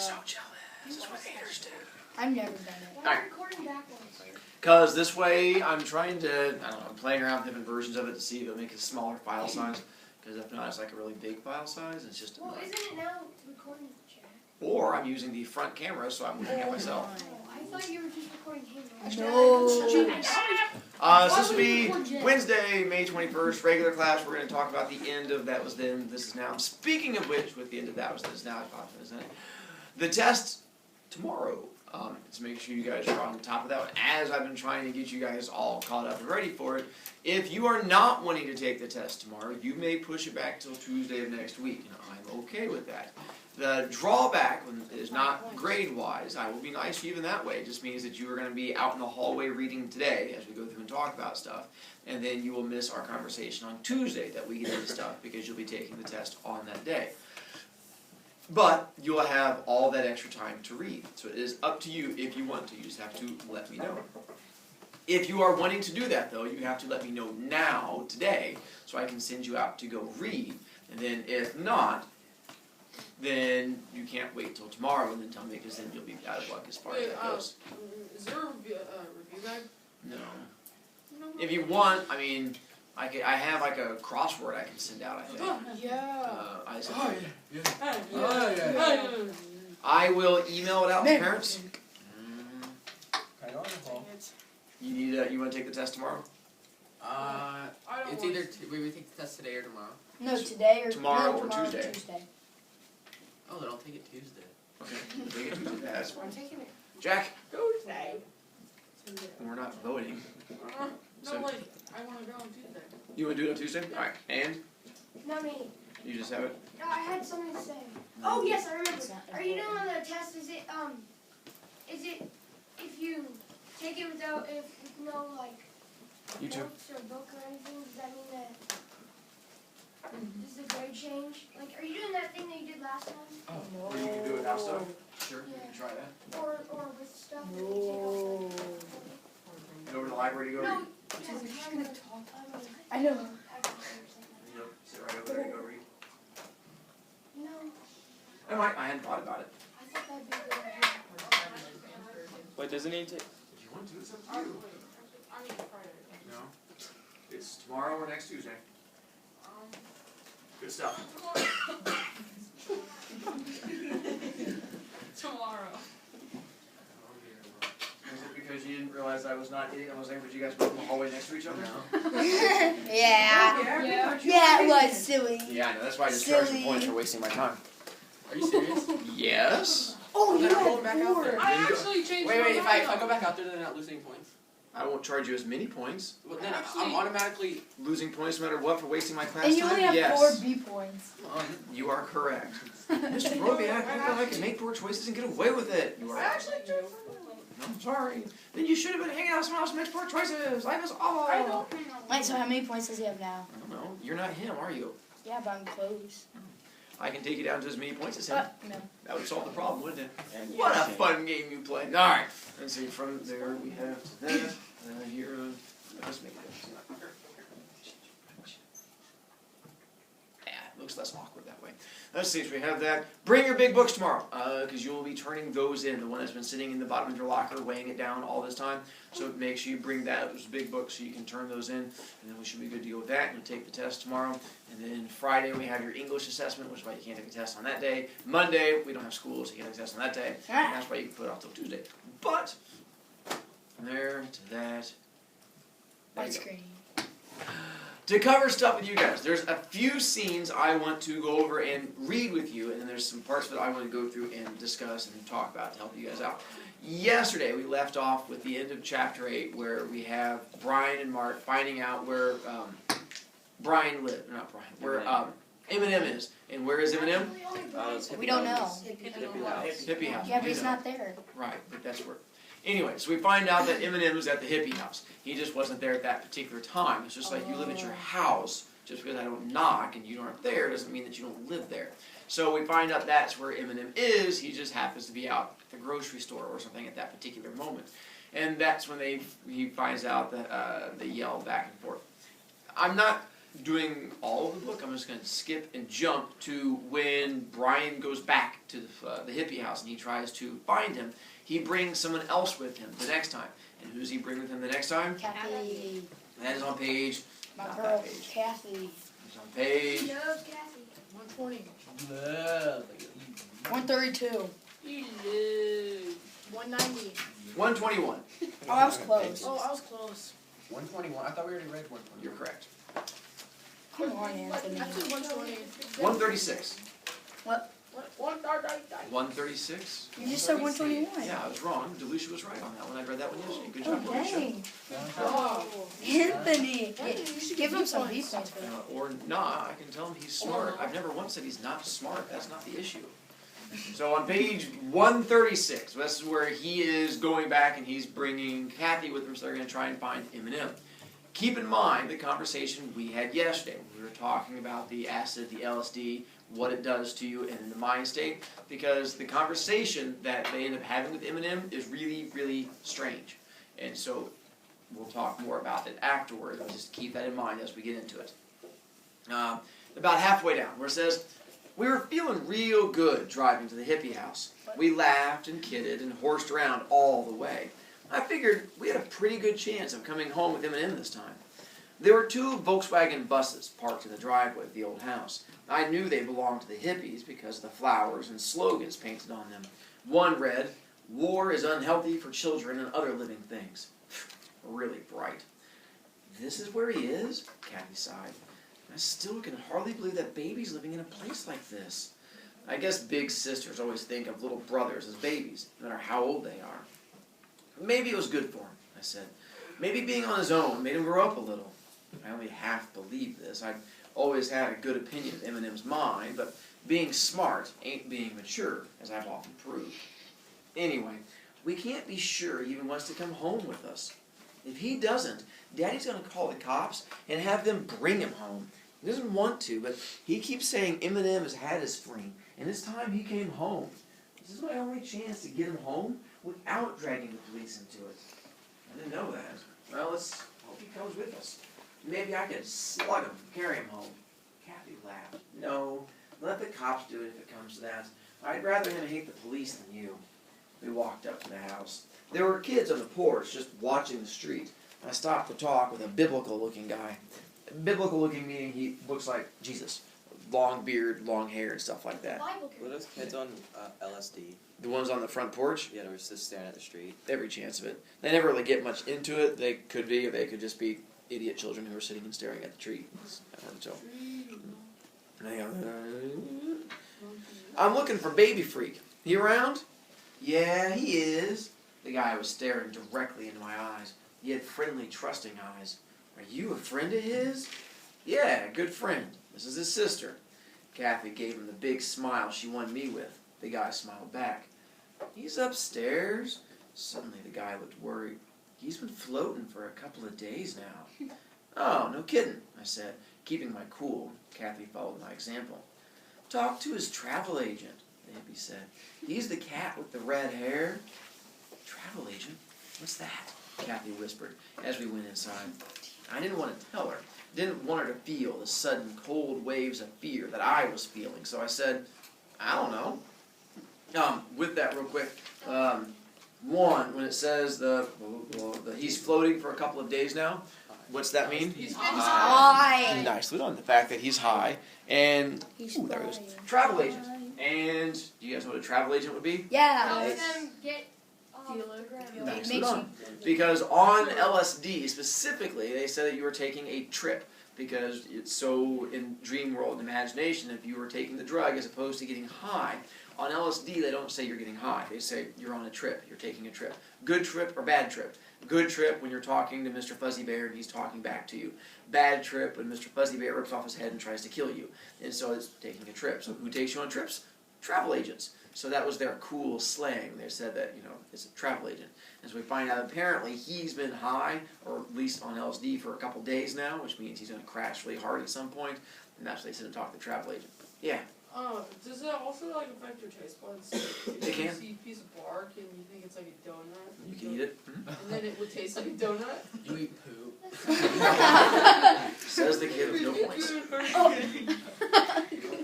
so jealous. That's what haters do. I've never done it. Why are you recording backwards? Because this way I'm trying to, I don't know, I'm playing around with different versions of it to see if it'll make a smaller file size. Because if not, it's like a really big file size. It's just Well, isn't it now recording Jack? Or I'm using the front camera, so I'm looking at myself. Oh, I thought you were just recording him. No. So this will be Wednesday, May 21st, regular class. We're going to talk about the end of That Was Then, This Is Now. Speaking of which, with the end of That Was Then, This Is Now, isn't it? The test tomorrow. To make sure you guys are on top of that one. As I've been trying to get you guys all caught up and ready for it. If you are not wanting to take the test tomorrow, you may push it back till Tuesday of next week. And I'm okay with that. The drawback is not grade-wise. I will be nice to you in that way. It just means that you are going to be out in the hallway reading today as we go through and talk about stuff. And then you will miss our conversation on Tuesday that we get into stuff because you'll be taking the test on that day. But you'll have all that extra time to read. So it is up to you if you want to. You just have to let me know. If you are wanting to do that, though, you have to let me know now, today, so I can send you out to go read. And then if not, then you can't wait till tomorrow and then tell me, because then you'll be out of luck as far as that goes. Is there a review guide? No. If you want, I mean, I have like a crossword I can send out, I think. I will email it out to parents. You need you want to take the test tomorrow? It's either we take the test today or tomorrow. No, today or tomorrow or tomorrow Tuesday. Oh, then I'll take it Tuesday. Okay, we'll take it Tuesday. That's fine. I'm taking it. Jack, Tuesday. we're not voting. No, like, I want to go on Tuesday. You want to do it on Tuesday? All right. And Not me. you just have it. No, I had something to say. Oh yes, I remember. Are you doing on the test? Is it if you take it with no like You too. notes or book or anything? Does that mean that does the grade change? Like, are you doing that thing that you did last time? Oh, or you can do it without stuff. Sure, you can try that. Or with stuff that you take off? Go over to the library to go read. No. I know. Yep. Sit right over there and go read. No. I hadn't thought about it. I thought that'd be a good idea. Wait, doesn't he take? If you want to, it's up to you. I mean Friday. No. It's tomorrow or next Tuesday. Good stuff. Tomorrow. Is it because you didn't realize I was not eating? I was able to you guys both in the hallway next to each other? Yeah, it was silly. Yeah, I know. That's why I just charged some Silly. points for wasting my time. Are you serious? Yes. Oh, Then you I'm going back out there. were. I actually changed my Wait, mind. if I go back out there, then I'm not losing points. I won't charge you as many points. Well, then Actually- I'm automatically. Losing points no matter what for wasting my class And you time? only have Yes. 4 B points. You are correct. Mr. Brovicast, I thought I could make poor choices and get away with it. You are. I actually do. I'm sorry. Then you should have been hanging out with someone else who makes poor choices. Life is awful. I don't know. Wait, so how many points does he have now? I don't know. You're not him, are you? Yeah, but I'm close. I can take you down to as many points as him. No. That would solve the problem, wouldn't it? What a fun game you played. All right. Let's see. From there we have that. Here. Let's make it. Yeah, it looks less awkward that way. Let's see. So we have that. Bring your big books tomorrow, because you will be turning those in. The one that's been sitting in the bottom of your locker, weighing it down all this time. So make sure you bring that. Those big books, so you can turn those in, and then we should be good to go with that. You'll take the test tomorrow, and then Friday we have your English assessment, which is why you can't take a test on that day. Monday we don't have school, so you can't take a test on that day. And that's why you can put it off till Tuesday. But from there to that. There you Ice go. cream. To cover stuff with you guys, there's a few scenes I want to go over and read with you, and then there's some parts that I want to go through and discuss and talk about to help you guys out. Yesterday we left off with the end of chapter 8, where we have Brian and Mark finding out where Brian lived, not Brian, where Eminem is. And where is Eminem? We don't know. Hippie house. Yeah, but You he's know. not there. Right, but that's where. Anyway, so we find out that Eminem was at the hippie house. He just wasn't there at that particular time. It's just like you live at your house. Just because I don't knock and you aren't there doesn't mean that you don't live there. So we find out that's where Eminem is. He just happens to be out at the grocery store or something at that particular moment. And that's when he finds out that they yell back and forth. I'm not doing all of the book. I'm just going to skip and jump to when Brian goes back to the hippie house and he tries to find him. He brings someone else with him the next time. And who does he bring with him the next time? Kathy. That is on page. My Not girl, that page. Kathy. It's on page. He loves Cassie. 120. 132. 190. 121. Oh, I was close. Oh, I was close. 121. I thought we already read 121. You're correct. Come on, Anthony. I said 120. 136. 130. 136. You just said 121. Yeah, I was wrong. Delucia was right on that one. I read that one yesterday. Good job, Oh, Delucia. dang. Oh. Anthony. Give him some B points for that. Or not, I can tell him he's smart. I've never once said he's not smart. That's not the issue. So on page 136, this is where he is going back and he's bringing Kathy with him, so they're going to try and find M&M. Keep in mind the conversation we had yesterday. We were talking about the acid, the LSD, what it does to you and in the mind state, because the conversation that they end up having with M&M is really, really strange. And so we'll talk more about it afterwards, but just keep that in mind as we get into it. About halfway down, where it says, we were feeling real good driving to the hippie house. We laughed and kidded and horsed around all the way. I figured we had a pretty good chance of coming home with M&M this time. There were 2 Volkswagen buses parked in the driveway of the old house. I knew they belonged to the hippies because of the flowers and slogans painted on them. One read, "War is unhealthy for children and other living things." Really bright. This is where he is? Kathy sighed. I still can hardly believe that baby's living in a place like this. I guess big sisters always think of little brothers as babies, no matter how old they are. Maybe it was good for him, I said. Maybe being on his own made him grow up a little. I only half believed this. I'd always had a good opinion of Eminem's mind, but being smart ain't being mature, as I've often proved. Anyway, we can't be sure he even wants to come home with us. If he doesn't, Daddy's going to call the cops and have them bring him home. He doesn't want to, but he keeps saying Eminem has had his fling, and it's time he came home. This is my only chance to get him home without dragging the police into it. I didn't know that. Well, let's hope he comes with us. Maybe I could slug him, carry him home. Kathy laughed. No, let the cops do it if it comes to that. I'd rather him hate the police than you. We walked up to the house. There were kids on the porch just watching the street. I stopped to talk with a biblical-looking guy. Biblical-looking meaning he looks like Jesus. Long beard, long hair, and stuff like that. Were those kids on LSD? The ones on the front porch? Yeah, they were just staring at the street. Every chance of it. They never really get much into it. They could be, or they could just be idiot children who are sitting and staring at the tree. I've heard so. I'm looking for Baby Freak. He around? Yeah, he is. The guy was staring directly into my eyes. He had friendly, trusting eyes. Are you a friend of his? Yeah, good friend. This is his sister. Kathy gave him the big smile she won me with. The guy smiled back. He's upstairs. Suddenly the guy looked worried. He's been floating for a couple of days now. Oh, no kidding, I said, keeping my cool. Kathy followed my example. Talk to his travel agent, the hippie said. He's the cat with the red hair. Travel agent? What's that? Kathy whispered as we went inside. I didn't want to tell her. Didn't want her to feel the sudden cold waves of fear that I was feeling. So I said, I don't know. With that real quick, one, when it says he's floating for a couple of days now, what's that mean? He's high. Nicely done. The fact that he's high. And, He's there it is. flying. Travel agent. And, do you guys know what a travel agent would be? Yeah. Help It's- them get off Dealer. the ground. Nicely Makes done. Because on LSD specifically, they said that you were taking a trip. Because it's so in dream world and imagination, if you were taking the drug as opposed to getting high, on LSD they don't say you're getting high. They say you're on a trip, you're taking a trip. Good trip or bad trip. Good trip when you're talking to Mr. Fuzzy Bear and he's talking back to you. Bad trip when Mr. Fuzzy Bear rips off his head and tries to kill you. And so it's taking a trip. So who takes you on trips? Travel agents. So that was their cool slang. They said that, it's a travel agent. As we find out, apparently he's been high, or at least on LSD, for a couple days now, which means he's going to crash really hard at some point. And that's what they said to talk to the travel agent. Yeah. Does it also affect your taste buds? It can. You see a piece of bark and you think it's like a donut. You can eat it. Mm-hmm. And then it would taste like a donut. You eat poop. Says the kid with no points.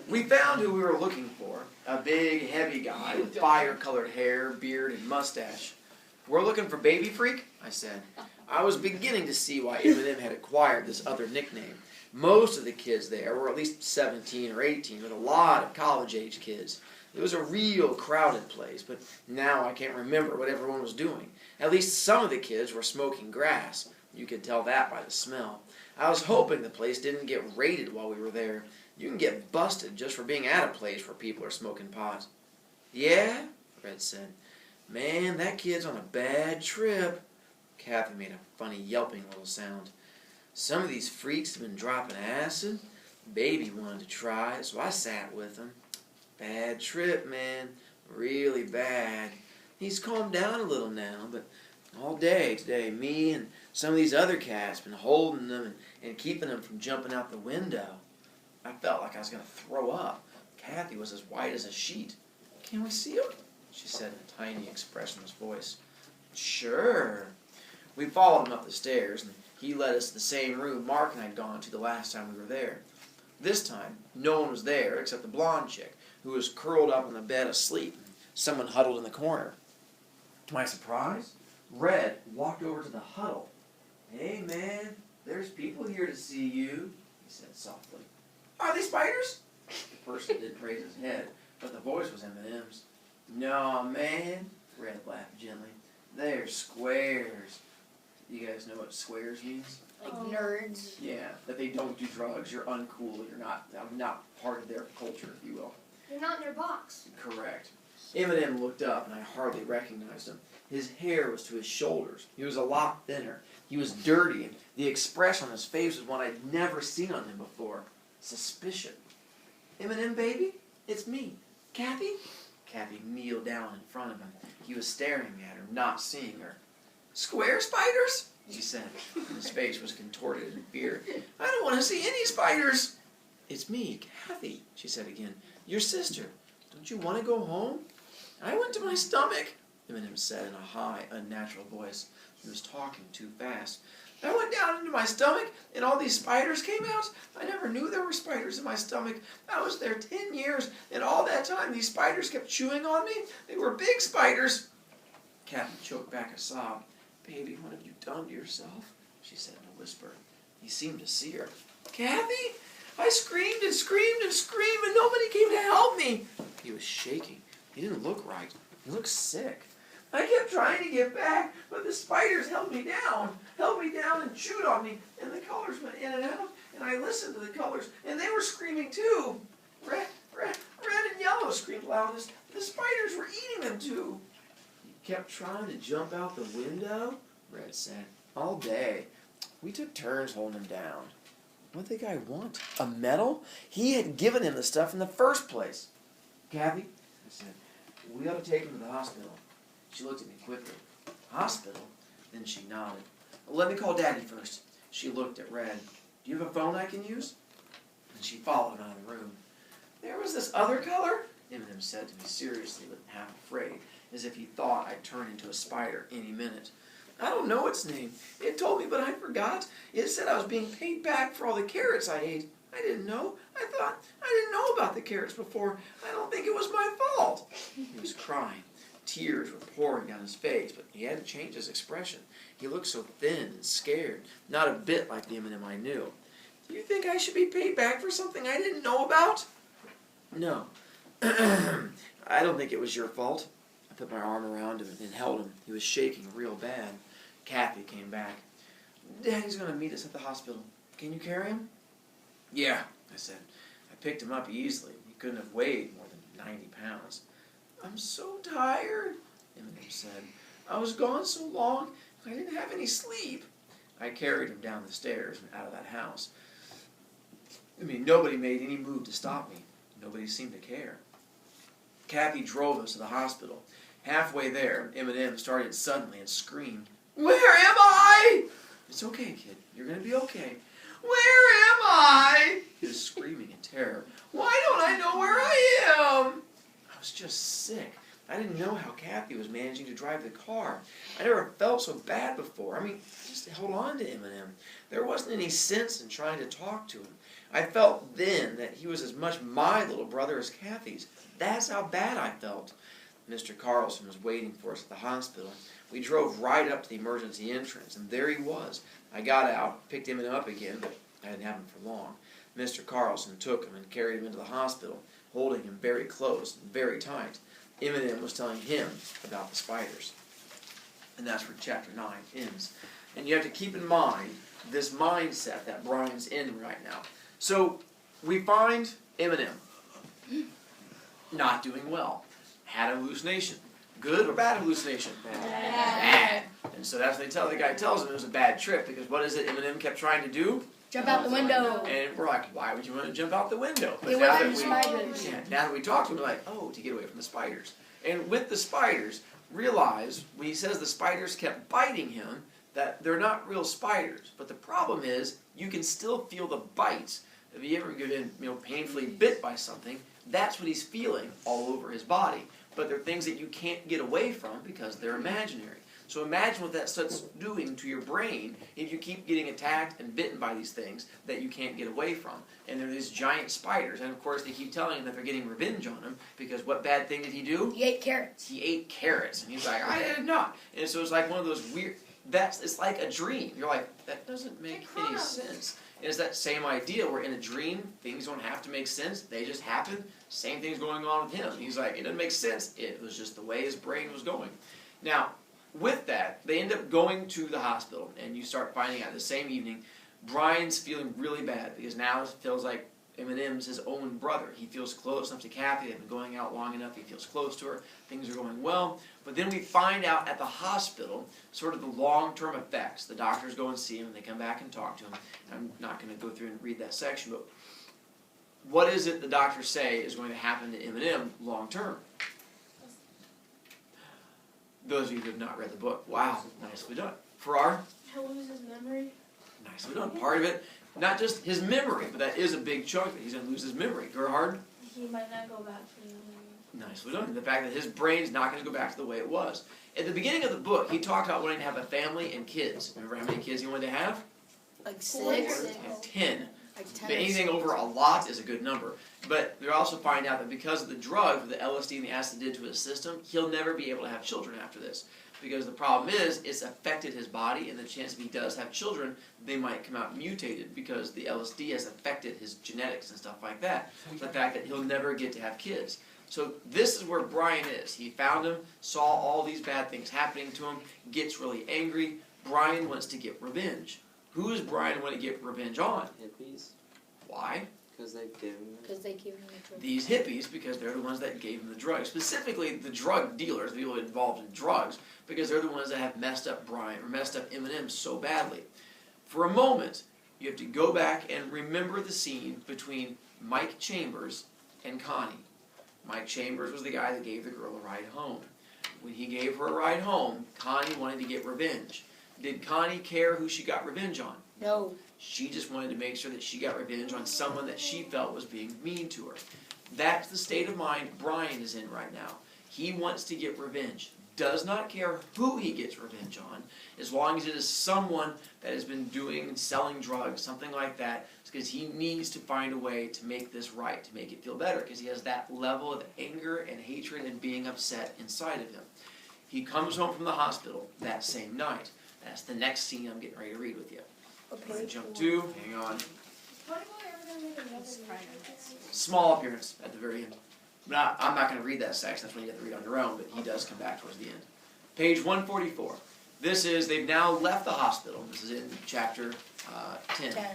We found who we were looking for. A big, heavy guy with fire-colored hair, beard, and mustache. We're looking for Baby Freak, I said. I was beginning to see why Eminem had acquired this other nickname. Most of the kids there were at least 17 or 18, with a lot of college-age kids. It was a real crowded place, but now I can't remember what everyone was doing. At least some of the kids were smoking grass. You could tell that by the smell. I was hoping the place didn't get raided while we were there. You can get busted just for being at a place where people are smoking pot. Yeah? Red said. Man, that kid's on a bad trip. Kathy made a funny yelping little sound. Some of these freaks have been dropping acid. Baby wanted to try it, so I sat with him. Bad trip, man. Really bad. He's calmed down a little now, but all day today, me and some of these other cats been holding them and keeping them from jumping out the window. I felt like I was going to throw up. Kathy was as white as a sheet. Can we see him? She said in a tiny, expressionless voice. Sure. We followed him up the stairs, and he led us to the same room Mark and I had gone to the last time we were there. This time, no one was there except the blonde chick, who was curled up on the bed asleep. Someone huddled in the corner. To my surprise, Red walked over to the huddle. Hey, man, there's people here to see you, he said softly. Are they spiders? The person didn't raise his head, but the voice was Eminem's. No, man, Red laughed gently. They're squares. You guys know what squares means? Like nerds. Yeah, that they don't do drugs. You're uncool. You're not part of their culture, if you will. They're not in their box. Correct. Eminem looked up, and I hardly recognized him. His hair was to his shoulders. He was a lot thinner. He was dirty, and the expression on his face was one I'd never seen on him before. Suspicion. Eminem, baby? It's me. Kathy? Kathy kneeled down in front of him. He was staring at her, not seeing her. Square spiders? He said. His face was contorted in fear. I don't want to see any spiders. It's me, Kathy, she said again. Your sister. Don't you want to go home? I went to my stomach, Eminem said in a high, unnatural voice. He was talking too fast. I went down into my stomach, and all these spiders came out. I never knew there were spiders in my stomach. I was there 10 years, and all that time these spiders kept chewing on me. They were big spiders. Kathy choked back a sob. Baby, what have you done to yourself? She said in a whisper. He seemed to see her. Kathy? I screamed and screamed and screamed, and nobody came to help me. He was shaking. He didn't look right. He looked sick. I kept trying to get back, but the spiders held me down and chewed on me, and the colors went in and out, and I listened to the colors, and they were screaming too. Red and yellow screamed loudest. The spiders were eating them too. He kept trying to jump out the window, Red said, all day. We took turns holding him down. What did the guy want? A medal? He had given him the stuff in the first place. Kathy, I said, we ought to take him to the hospital. She looked at me quickly. Hospital? Then she nodded. Let me call Daddy first. She looked at Red. Do you have a phone I can use? And she followed him out of the room. There was this other color, Eminem said to me seriously but half afraid, as if he thought I'd turn into a spider any minute. I don't know its name. It told me, but I forgot. It said I was being paid back for all the carrots I ate. I didn't know. I thought I didn't know about the carrots before. I don't think it was my fault. He was crying. Tears were pouring down his face, but he hadn't changed his expression. He looked so thin and scared, not a bit like the Eminem I knew. Do you think I should be paid back for something I didn't know about? No. I don't think it was your fault. I put my arm around him and held him. He was shaking real bad. Kathy came back. Daddy's going to meet us at the hospital. Can you carry him? Yeah, I said. I picked him up easily. He couldn't have weighed more than 90 pounds. I'm so tired, Eminem said. I was gone so long, I didn't have any sleep. I carried him down the stairs and out of that house. Nobody made any move to stop me. Nobody seemed to care. Kathy drove us to the hospital. Halfway there, Eminem started suddenly and screamed, Where am I? It's okay, kid. You're going to be okay. Where am I? He was screaming in terror. Why don't I know where I am? I was just sick. I didn't know how Kathy was managing to drive the car. I never felt so bad before. I mean, just hold on to Eminem. There wasn't any sense in trying to talk to him. I felt then that he was as much my little brother as Kathy's. That's how bad I felt. Mr. Carlson was waiting for us at the hospital. We drove right up to the emergency entrance, and there he was. I got out, picked him up again, but I didn't have him for long. Mr. Carlson took him and carried him into the hospital, holding him very close, very tight. Eminem was telling him about the spiders. And that's where chapter 9 ends. And you have to keep in mind this mindset that Brian's in right now. So we find Eminem not doing well. Had a hallucination. Good or bad hallucination? Bad. And so that's what the guy tells him it was a bad trip, because what is it Eminem kept trying to do? Jump out the window. And we're like, why would you want to jump out the window? But Get now away that from we, spiders. now that we talk to him, we're like, oh, to get away from the spiders. And with the spiders, realize when he says the spiders kept biting him, that they're not real spiders. But the problem is, you can still feel the bites. If you ever been, painfully bit by something, that's what he's feeling all over his body. But they're things that you can't get away from because they're imaginary. So imagine what that starts doing to your brain if you keep getting attacked and bitten by these things that you can't get away from. And they're these giant spiders. And of course they keep telling him that they're getting revenge on him, because what bad thing did he do? He ate carrots. He ate carrots. And he's like, I did not. And so it's like one of those weird, it's like a dream. You're like, that doesn't make any sense. And it's that same idea where in a dream, things don't have to make sense. They just happen. Same thing's going on with him. He's like, it doesn't make sense. It was just the way his brain was going. Now, with that, they end up going to the hospital, and you start finding out the same evening, Brian's feeling really bad, because now it feels like Eminem's his own brother. He feels close enough to Kathy. They've been going out long enough. He feels close to her. Things are going well. But then we find out at the hospital sort of the long-term effects. The doctors go and see him, and they come back and talk to him. I'm not going to go through and read that section, but what is it the doctors say is going to happen to Eminem long-term? Those of you who have not read the book, wow, nicely done. Farrar? He'll lose his memory. Nicely done. Part of it, not just his memory, but that is a big chunk of it. He's going to lose his memory. Gerhard? He might not go back to the memory. Nicely done. The fact that his brain's not going to go back to the way it was. At the beginning of the book, he talked about wanting to have a family and kids. Remember how many kids he wanted to have? Like 6. Yeah, 10. Like 10. But anything over a lot is a good number. But we also find out that because of the drug, the LSD and the acid did to his system, he'll never be able to have children after this. Because the problem is, it's affected his body, and the chance if he does have children, they might come out mutated because the LSD has affected his genetics and stuff like that. The fact that he'll never get to have kids. So this is where Brian is. He found him, saw all these bad things happening to him, gets really angry. Brian wants to get revenge. Who does Brian want to get revenge on? Hippies, Why? because they give him. Because they gave him the drug. These hippies, because they're the ones that gave him the drugs. Specifically, the drug dealers, the people involved in drugs, because they're the ones that have messed up Brian, or messed up Eminem so badly. For a moment, you have to go back and remember the scene between Mike Chambers and Connie. Mike Chambers was the guy that gave the girl a ride home. When he gave her a ride home, Connie wanted to get revenge. Did Connie care who she got revenge on? No. She just wanted to make sure that she got revenge on someone that she felt was being mean to her. That's the state of mind Brian is in right now. He wants to get revenge. Does not care who he gets revenge on, as long as it is someone that has been doing and selling drugs, something like that, because he needs to find a way to make this right, to make it feel better, because he has that level of anger and hatred and being upset inside of him. He comes home from the hospital that same night. That's the next scene I'm getting ready to read with you. Okay. Jump to, hang on. What if we're ever going to make another Small appearance at the very end. But I'm not going to read that section, that's when you have to read on your own, but he does come back towards the end. Page 144. This is, they've now left the hospital. This is in chapter 10. 10.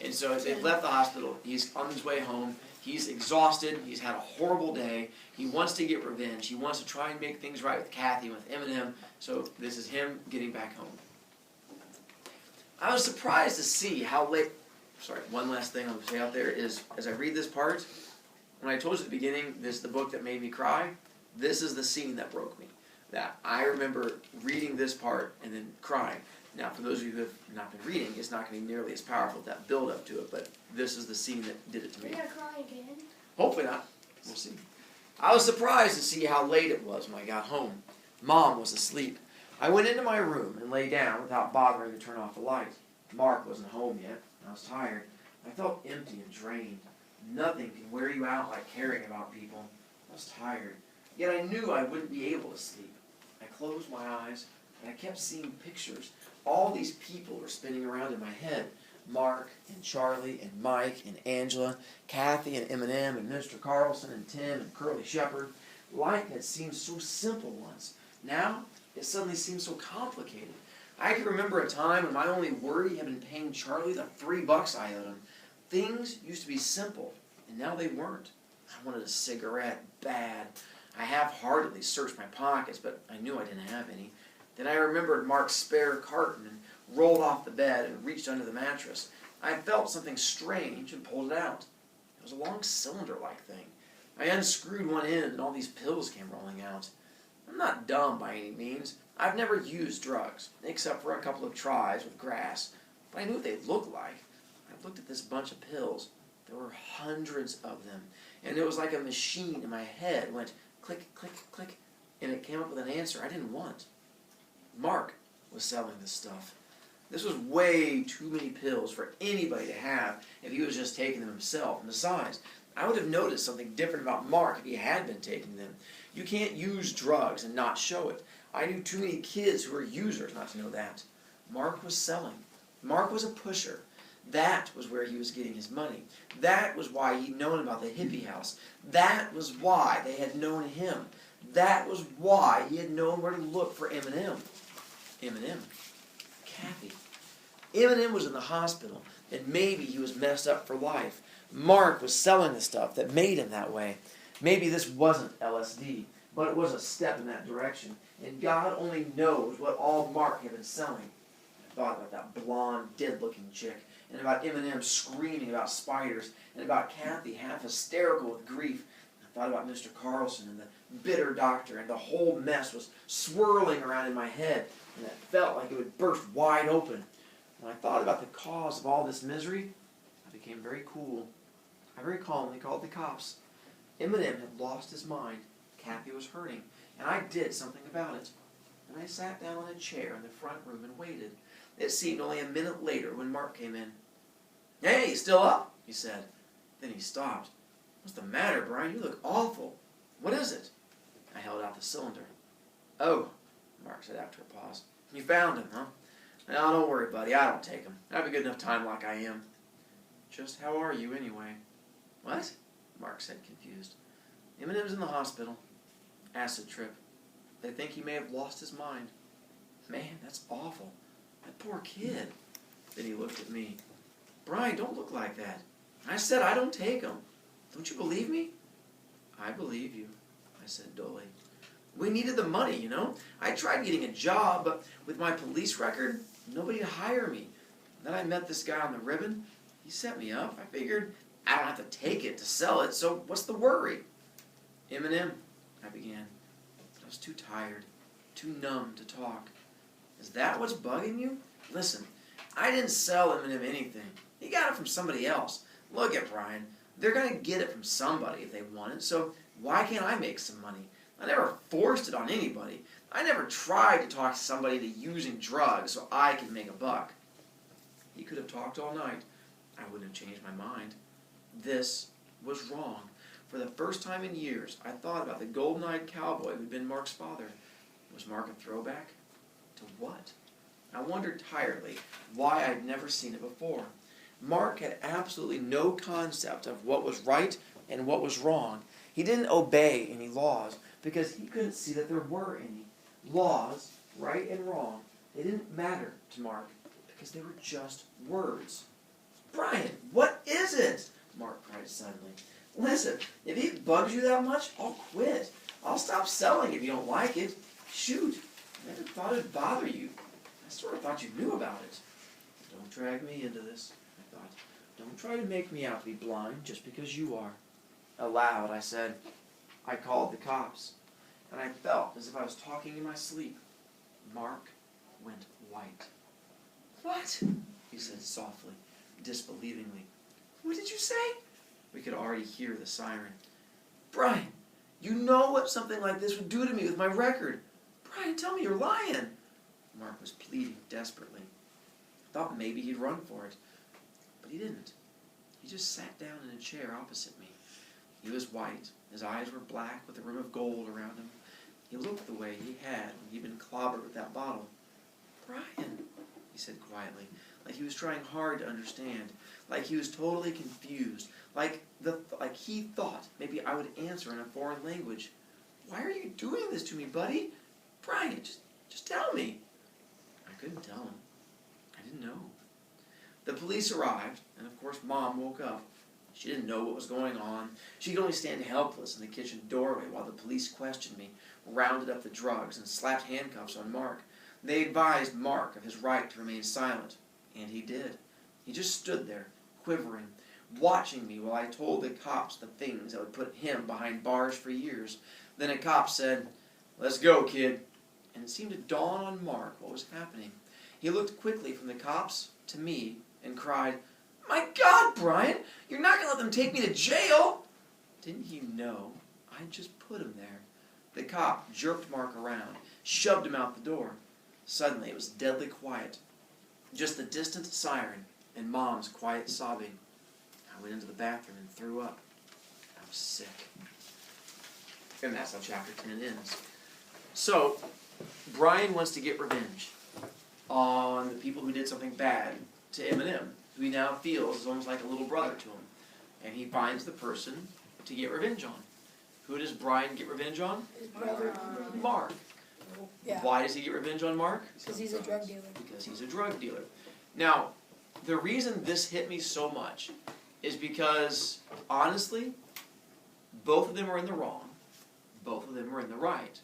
And so as they've left the hospital, he's on his way home. He's exhausted. He's had a horrible day. He wants to get revenge. He wants to try and make things right with Kathy, with Eminem. So this is him getting back home. I was surprised to see how late... Sorry, one last thing I'll say out there is, as I read this part, when I told you at the beginning, this is the book that made me cry, this is the scene that broke me. That I remember reading this part and then crying. Now, for those of you who have not been reading, it's not going to be nearly as powerful, that build-up to it, but this is the scene that did it to me. You're going to cry again? Hopefully not. We'll see. I was surprised to see how late it was when I got home. Mom was asleep. I went into my room and lay down without bothering to turn off the light. Mark wasn't home yet. I was tired. I felt empty and drained. Nothing can wear you out like caring about people. I was tired, yet I knew I wouldn't be able to sleep. I closed my eyes, and I kept seeing pictures. All these people were spinning around in my head. Mark, and Charlie, and Mike, and Angela, Kathy, and Eminem, and Mr. Carlson, and Tim, and Curly Shepherd. Life had seemed so simple once. Now, it suddenly seems so complicated. I can remember a time when my only worry had been paying Charlie the $3 I owed him. Things used to be simple, and now they weren't. I wanted a cigarette, bad. I half-heartedly searched my pockets, but I knew I didn't have any. Then I remembered Mark's spare carton and rolled off the bed and reached under the mattress. I felt something strange and pulled it out. It was a long cylinder-like thing. I unscrewed one end and all these pills came rolling out. I'm not dumb by any means. I've never used drugs, except for a couple of tries with grass, but I knew what they looked like. I looked at this bunch of pills. There were hundreds of them, and it was like a machine in my head went click, click, click, and it came up with an answer I didn't want. Mark was selling this stuff. This was way too many pills for anybody to have if he was just taking them himself. And besides, I would have noticed something different about Mark if he had been taking them. You can't use drugs and not show it. I knew too many kids who were users not to know that. Mark was selling. Mark was a pusher. That was where he was getting his money. That was why he'd known about the hippie house. That was why they had known him. That was why he had known where to look for Eminem. Eminem. Kathy. Eminem was in the hospital, and maybe he was messed up for life. Mark was selling the stuff that made him that way. Maybe this wasn't LSD, but it was a step in that direction. And God only knows what all Mark had been selling. I thought about that blonde, dead-looking chick, and about Eminem screaming about spiders, and about Kathy half hysterical with grief. I thought about Mr. Carlson and the bitter doctor, and the whole mess was swirling around in my head, and it felt like it would burst wide open. When I thought about the cause of all this misery, I became very cool. I very calmly called the cops. Eminem had lost his mind. Kathy was hurting, and I did something about it. And I sat down on a chair in the front room and waited. It seemed only a minute later when Mark came in. "Hey, you still up?" he said. Then he stopped. "What's the matter, Brian? You look awful. What is it?" I held out the cylinder. "Oh," Mark said after a pause. "You found him, huh? Now, don't worry, buddy. I don't take him. I have a good enough time like I am." "Just how are you, anyway?" "What?" Mark said, confused. "Eminem's in the hospital. Acid trip. They think he may have lost his mind." "Man, that's awful. That poor kid." Then he looked at me. "Brian, don't look like that. I said I don't take him. Don't you believe me?" "I believe you," I said dully. "We needed the money, you know. I tried getting a job, but with my police record, nobody would hire me. Then I met this guy on the ribbon. He set me up. I figured I don't have to take it to sell it, so what's the worry?" "Eminem," I began. But I was too tired, too numb to talk. "Is that what's bugging you? Listen, I didn't sell Eminem anything. He got it from somebody else. Look at Brian. They're going to get it from somebody if they want it, so why can't I make some money? I never forced it on anybody. I never tried to talk somebody into using drugs so I could make a buck." He could have talked all night. I wouldn't have changed my mind. This was wrong. For the first time in years, I thought about the golden-eyed cowboy who'd been Mark's father. Was Mark a throwback? To what? I wondered tiredly why I'd never seen it before. Mark had absolutely no concept of what was right and what was wrong. He didn't obey any laws because he couldn't see that there were any. Laws, right and wrong, they didn't matter to Mark because they were just words. "Brian, what is it?" Mark cried suddenly. "Listen, if it bugs you that much, I'll quit. I'll stop selling if you don't like it. Shoot, I never thought it'd bother you. I sort of thought you knew about it." "Don't drag me into this," I thought. "Don't try to make me out to be blind just because you are." Aloud, I said, "I called the cops." And I felt as if I was talking in my sleep. Mark went white. "What?" he said softly, disbelievingly. "What did you say?" We could already hear the siren. "Brian, You know what something like this would do to me with my record. Brian, tell me you're lying. Mark was pleading desperately. I thought maybe he'd run for it, but he didn't. He just sat down in a chair opposite me. He was white. His eyes were black with a rim of gold around him. He looked the way he had when he'd been clobbered with that bottle. Brian, he said quietly, like he was trying hard to understand, like he was totally confused, like he thought maybe I would answer in a foreign language. Why are you doing this to me, buddy? Brian, just tell me. I couldn't tell him. I didn't know. The police arrived, and of course Mom woke up. She didn't know what was going on. She could only stand helpless in the kitchen doorway while the police questioned me, rounded up the drugs, and slapped handcuffs on Mark. They advised Mark of his right to remain silent, and he did. He just stood there, quivering, watching me while I told the cops the things that would put him behind bars for years. Then a cop said, "Let's go, kid." And it seemed to dawn on Mark what was happening. He looked quickly from the cops to me and cried, "My God, Brian, you're not going to let them take me to jail!" Didn't he know? I just put him there. The cop jerked Mark around, shoved him out the door. Suddenly it was deadly quiet. Just the distant siren and Mom's quiet sobbing. I went into the bathroom and threw up. I was sick. And that's how chapter 10 ends. So, Brian wants to get revenge on the people who did something bad to Eminem, who he now feels is almost like a little brother to him. And he finds the person to get revenge on. Who does Brian get revenge on? His brother. Mark. Yeah. Why does he get revenge on Mark? Because he's a drug dealer. Because he's a drug dealer. Now, the reason this hit me so much is because, honestly, both of them are in the wrong. Both of them are in the right.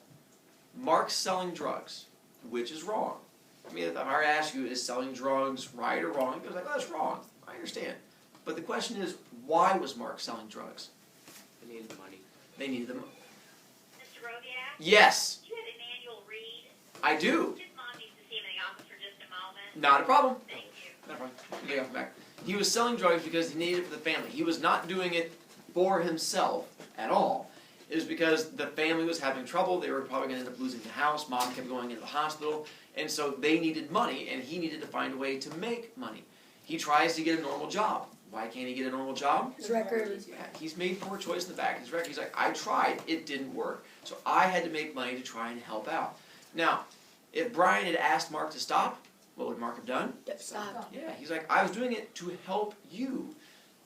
Mark's selling drugs, which is wrong. I mean, if I were to ask you, is selling drugs right or wrong? He goes like, "Oh, that's wrong." I understand. But the question is, why was Mark selling drugs? They needed money. They needed them. Mr. Brovicast? Yes, You had an annual read. I do. His mom needs to see him in the office for just a moment. Not a problem. Thank you. Not a problem. Get off the back. He was selling drugs because he needed it for the family. He was not doing it for himself at all. It was because the family was having trouble. They were probably going to end up losing the house. Mom kept going into the hospital. And so they needed money, and he needed to find a way to make money. He tries to get a normal job. Why can't he get a normal job? His record. Yeah, he's made poor choice in the back of his record. He's like, I tried, it didn't work. So I had to make money to try and help out. Now, if Brian had asked Mark to stop, what would Mark have done? Stop. Yeah, he's like, I was doing it to help you.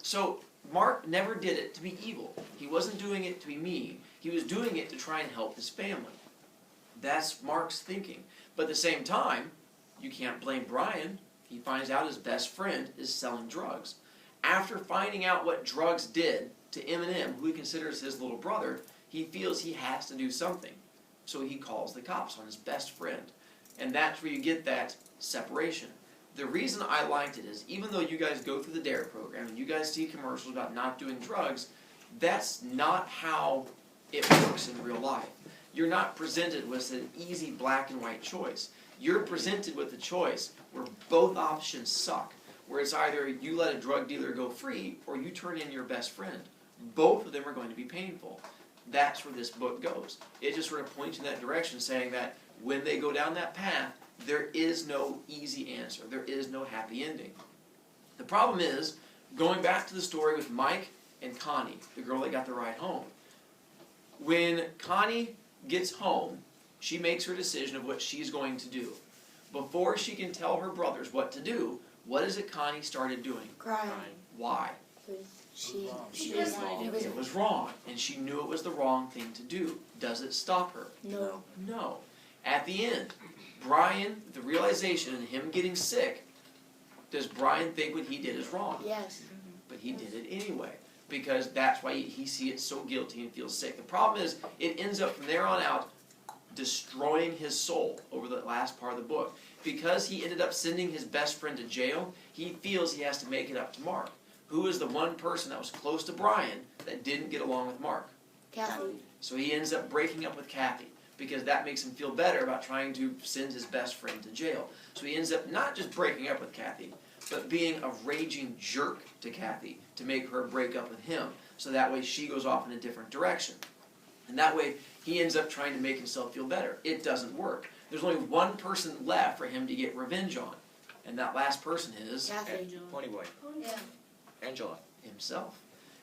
So Mark never did it to be evil. He wasn't doing it to be mean. He was doing it to try and help his family. That's Mark's thinking. But at the same time, you can't blame Brian. He finds out his best friend is selling drugs. After finding out what drugs did to Eminem, who he considers his little brother, he feels he has to do something. So he calls the cops on his best friend. And that's where you get that separation. The reason I liked it is, even though you guys go through the DARE program and you guys see commercials about not doing drugs, that's not how it works in real life. You're not presented with an easy black and white choice. You're presented with a choice where both options suck, where it's either you let a drug dealer go free or you turn in your best friend. Both of them are going to be painful. That's where this book goes. It just sort of points in that direction, saying that when they go down that path, there is no easy answer. There is no happy ending. The problem is, going back to the story with Mike and Connie, the girl that got the ride home. When Connie gets home, she makes her decision of what she's going to do. Before she can tell her brothers what to do, what is it Connie started doing? Crying. Why? She Because didn't want to do It it. was wrong, and she knew it was the wrong thing to do. Does it stop her? No. No. At the end, Brian, the realization and him getting sick, does Brian think what he did is wrong? Yes. But he did it anyway, because that's why he sees it so guilty and feels sick. The problem is, it ends up from there on out destroying his soul over the last part of the book. Because he ended up sending his best friend to jail, he feels he has to make it up to Mark. Who is the one person that was close to Brian that didn't get along with Mark? Kathy. So he ends up breaking up with Kathy, because that makes him feel better about trying to send his best friend to jail. So he ends up not just breaking up with Kathy, but being a raging jerk to Kathy to make her break up with him, so that way she goes off in a different direction. And that way, he ends up trying to make himself feel better. It doesn't work. There's only one person left for him to get revenge on. And that last person is Ponyboy. Yeah. Angela. himself.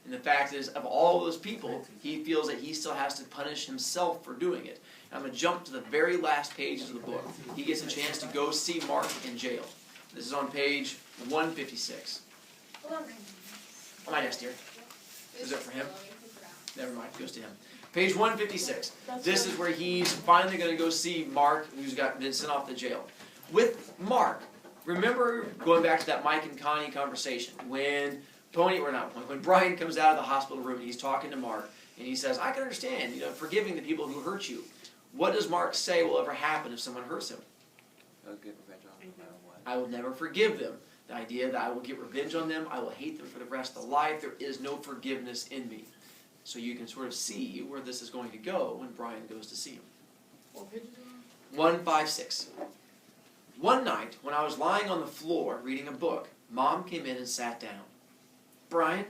And the fact is, of all those people, he feels that he still has to punish himself for doing it. And I'm going to jump to the very last pages of the book. He gets a chance to go see Mark in jail. This is on page 156. On my desk here. Is it for him? Never mind, it goes to him. Page 156. This is where he's finally going to go see Mark, who's been sent off to jail. With Mark, remember going back to that Mike and Connie conversation when when Brian comes out of the hospital room and he's talking to Mark and he says, I can understand, forgiving the people who hurt you. What does Mark say will ever happen if someone hurts him? I'll get revenge on them no matter what. I will never forgive them. The idea that I will get revenge on them, I will hate them for the rest of the life, there is no forgiveness in me. So you can sort of see where this is going to go when Brian goes to see him. 156. One night, when I was lying on the floor reading a book, Mom came in and sat down. Brian,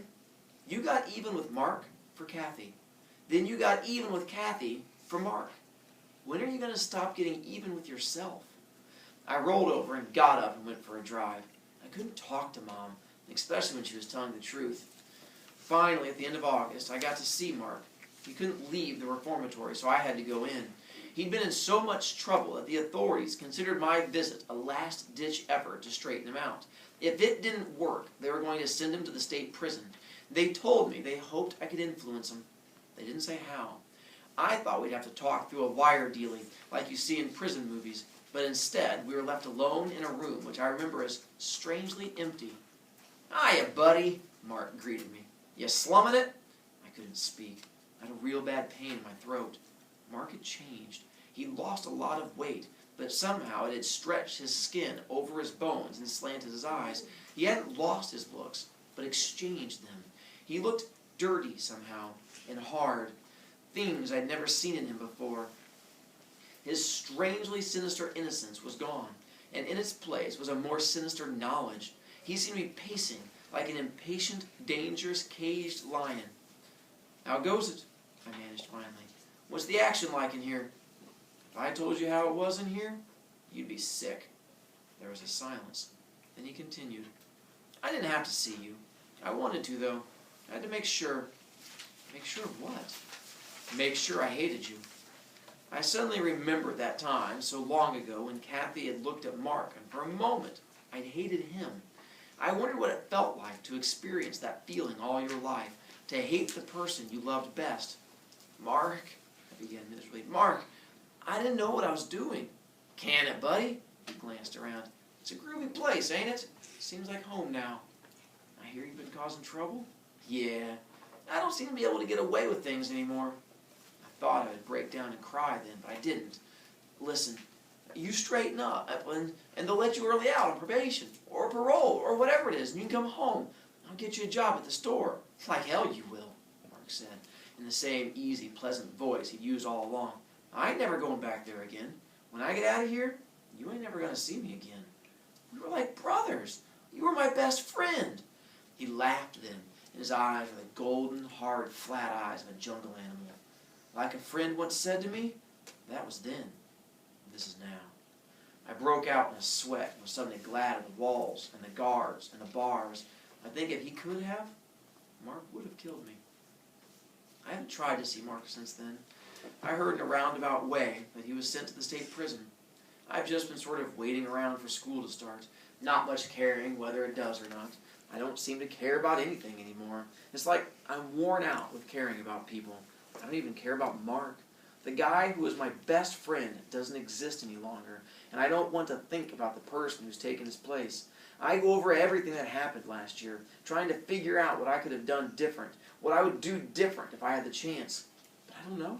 you got even with Mark for Kathy. Then you got even with Kathy for Mark. When are you going to stop getting even with yourself? I rolled over and got up and went for a drive. I couldn't talk to Mom, especially when she was telling the truth. Finally, at the end of August, I got to see Mark. He couldn't leave the reformatory, so I had to go in. He'd been in so much trouble that the authorities considered my visit a last-ditch effort to straighten him out. If it didn't work, they were going to send him to the state prison. They told me they hoped I could influence him. They didn't say how. I thought we'd have to talk through a wire dealing like you see in prison movies, but instead we were left alone in a room which I remember as strangely empty. Hiya, buddy, Mark greeted me. You slumming it? I couldn't speak. I had a real bad pain in my throat. Mark had changed. He'd lost a lot of weight, but somehow it had stretched his skin over his bones and slanted his eyes. He hadn't lost his looks, but exchanged them. He looked dirty somehow, and hard. Things I'd never seen in him before. His strangely sinister innocence was gone, and in its place was a more sinister knowledge. He seemed to be pacing like an impatient, dangerous, caged lion. How goes it? I managed finally. What's the action like in here? If I told you how it was in here, you'd be sick. There was a silence. Then he continued. I didn't have to see you. I wanted to, though. I had to make sure. Make sure of what? Make sure I hated you. I suddenly remembered that time so long ago when Kathy had looked at Mark, and for a moment I'd hated him. I wondered what it felt like to experience that feeling all your life, to hate the person you loved best. Mark, I began miserably, Mark, I didn't know what I was doing. Can it, buddy? He glanced around. It's a groovy place, ain't it? Seems like home now. I hear you've been causing trouble? Yeah. I don't seem to be able to get away with things anymore. I thought I would break down and cry then, but I didn't. Listen, you straighten up and they'll let you early out on probation or parole or whatever it is, and you can come home. I'll get you a job at the store. Like hell you will, Mark said, in the same easy, pleasant voice he'd used all along. I ain't never going back there again. When I get out of here, you ain't never going to see me again. We were like brothers. You were my best friend. He laughed then, and his eyes were the golden, hard, flat eyes of a jungle animal. Like a friend once said to me, that was then. This is now. I broke out in a sweat and was suddenly glad of the walls and the guards and the bars. I think if he could have, Mark would have killed me. I haven't tried to see Mark since then. I heard in a roundabout way that he was sent to the state prison. I've just been sort of waiting around for school to start, not much caring whether it does or not. I don't seem to care about anything anymore. It's like I'm worn out with caring about people. I don't even care about Mark. The guy who was my best friend doesn't exist any longer, and I don't want to think about the person who's taken his place. I go over everything that happened last year, trying to figure out what I could have done different, what I would do different if I had the chance. But I don't know.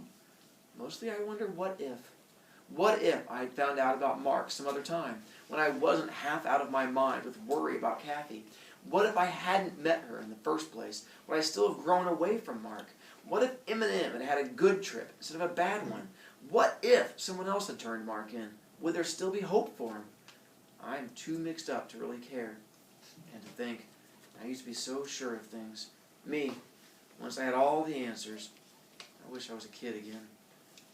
Mostly I wonder what if. What if I had found out about Mark some other time, when I wasn't half out of my mind with worry about Kathy? What if I hadn't met her in the first place? Would I still have grown away from Mark? What if Eminem had had a good trip instead of a bad one? What if someone else had turned Mark in? Would there still be hope for him? I'm too mixed up to really care. And to think, I used to be so sure of things. Me, once I had all the answers, I I wish I was a kid again.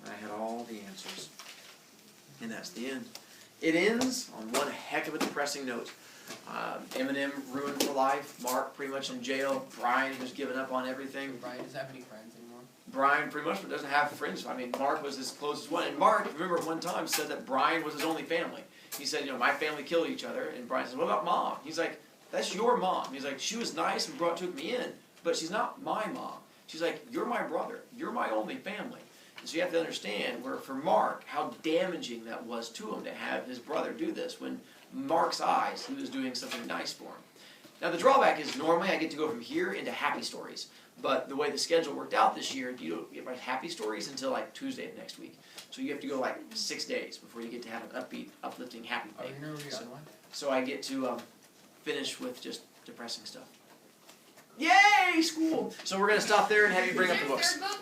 I had all the answers. And that's the end. It ends on one heck of a depressing note. Eminem ruined for life. Mark pretty much in jail. Brian has given up on everything. Brian doesn't have any friends anymore. Brian pretty much doesn't have friends. I mean, Mark was his closest one. And Mark, remember one time, said that Brian was his only family. He said, you know, my family killed each other. And Brian said, what about Mom? He's like, that's your mom. He's like, she was nice and took me in, but she's not my mom. She's like, you're my brother. You're my only family. And so you have to understand, where for Mark, how damaging that was to him to have his brother do this. When Mark's eyes, he was doing something nice for him. Now the drawback is normally I get to go from here into happy stories. But the way the schedule worked out this year, you don't get my happy stories until like Tuesday of next week. So you have to go like 6 days before you get to have an upbeat, uplifting, happy Oh, thing. you never got one? So I get to finish with just depressing stuff. Yay, school! So we're going to stop there and have you bring up the books. Third book?